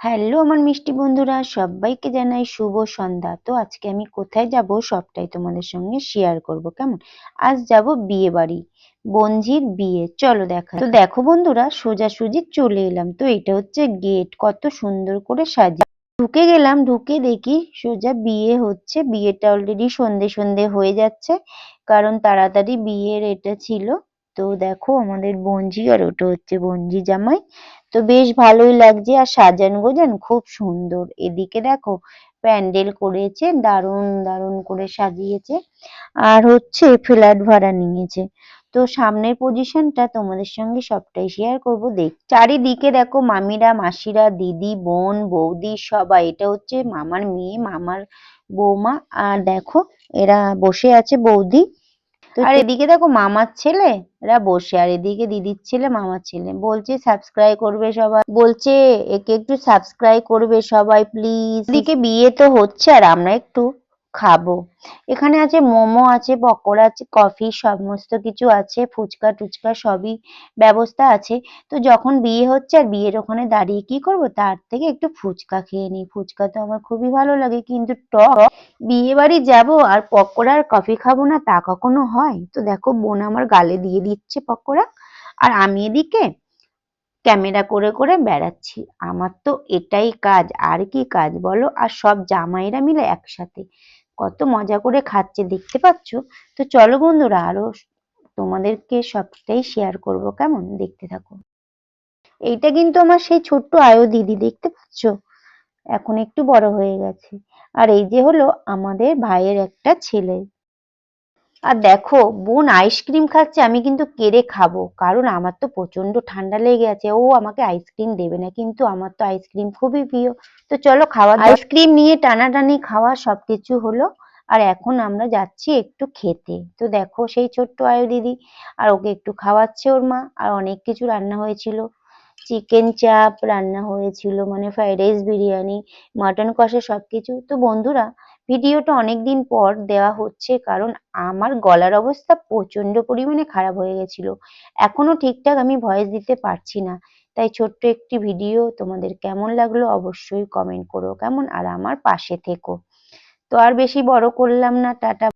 Hello আমার মিষ্টি বন্ধুরা, সবাইকে জানাই শুভ সন্ধ্যা। তো আজকে আমি কোথায় যাব সবটাই তোমাদের সঙ্গে শেয়ার করব, কেমন? আজ যাব বিয়ে বাড়ি, বোনঝির বিয়ে। চলো দেখা। তো দেখো বন্ধুরা, সোজাসুজি চলে এলাম। তো এটা হচ্ছে গেট, কত সুন্দর করে সাজিয়ে ঢুকে গেলাম। ঢুকে দেখি সোজা বিয়ে হচ্ছে। বিয়েটা অলরেডি সন্ধে সন্ধে হয়ে যাচ্ছে, কারণ তাড়াতাড়ি বিয়ের এটা ছিল। তো দেখো আমাদের বোনঝি, আর ওটা হচ্ছে বোনঝি জামাই। তো বেশ ভালোই লাগছে, আর সাজানো গোজানো খুব সুন্দর। এদিকে দেখো প্যান্ডেল করেছে, দারুণ দারুণ করে সাজিয়েছে। আর হচ্ছে ফ্ল্যাট ভাড়া নিয়েছে। তো সামনের পজিশনটা তোমাদের সঙ্গে সবটাই শেয়ার করব। চারিদিকে দেখো মামিরা, মাসিরা, দিদি, বোন, বৌদি সবাই। এটা হচ্ছে মামার মেয়ে, মামার বৌমা। আর দেখো এরা বসে আছে, বৌদি। আর এদিকে দেখো মামার ছেলে এরা বসে, আর এদিকে দিদির ছেলে, মামার ছেলে। বলছে সাবস্ক্রাইব করবে সবাই, বলছে একে একটু সাবস্ক্রাইব করবে সবাই প্লিজ। এদিকে বিয়ে তো হচ্ছে, আর আমরা একটু খাবো। এখানে আছে মোমো, আছে পকোড়া, আছে কফি, সমস্ত কিছু আছে, ফুচকা টুচকা সবই ব্যবস্থা আছে। তো যখন বিয়ে হচ্ছে আর বিয়ের ওখানে দাঁড়িয়ে কি করব, তার থেকে একটু ফুচকা খেয়ে নিই। ফুচকা তো আমার খুবই ভালো লাগে, কিন্তু টক। বিয়ে বাড়ি যাবো আর পকোড়া আর কফি খাবো না, তা কখনো হয়? তো দেখো বোন আমার গালে দিয়ে দিচ্ছে পকোড়া, আর আমি এদিকে ক্যামেরা করে করে বেড়াচ্ছি। আমার তো এটাই কাজ, আর কি কাজ বলো? আর সব জামাইরা মিলে একসাথে কত মজা করে খাচ্ছে, দেখতে পাচ্ছ? তো চলো বন্ধুরা, আরো তোমাদেরকে সবটাই শেয়ার করব, কেমন? দেখতে থাকো। এইটা কিন্তু আমার সেই ছোট্ট আয়ো দিদি, দেখতে পাচ্ছ? এখন একটু বড় হয়ে গেছে। আর এই যে হলো আমাদের ভাইয়ের একটা ছেলে। আর দেখো বোন আইসক্রিম খাচ্ছে, আমি কিন্তু কেড়ে খাবো, কারণ আমার তো প্রচন্ড ঠান্ডা লেগে আছে। ও আমাকে আইসক্রিম দেবে না, কিন্তু আমার তো আইসক্রিম খুবই প্রিয়। তো চলো খাওয়া, আইসক্রিম নিয়ে টানাটানি খাওয়া সবকিছু হলো। আর এখন আমরা যাচ্ছি একটু খেতে। তো দেখো সেই ছোট্ট আয়ু দিদি, আর ওকে একটু খাওয়াচ্ছে ওর মা। আর অনেক কিছু রান্না হয়েছিল, চিকেন চাপ রান্না হয়েছিল, মানে ফ্রাইড রাইস, বিরিয়ানি, মাটন কষা সবকিছু। তো বন্ধুরা, ভিডিওটা অনেকদিন পর দেওয়া হচ্ছে, কারণ আমার গলার অবস্থা প্রচন্ড পরিমাণে খারাপ হয়ে গেছিল। এখনো ঠিকঠাক আমি ভয়েস দিতে পারছি না। তাই ছোট্ট একটি ভিডিও, তোমাদের কেমন লাগলো অবশ্যই কমেন্ট করো, কেমন? আর আমার পাশে থেকো। তো আর বেশি বড় করলাম না, টাটা।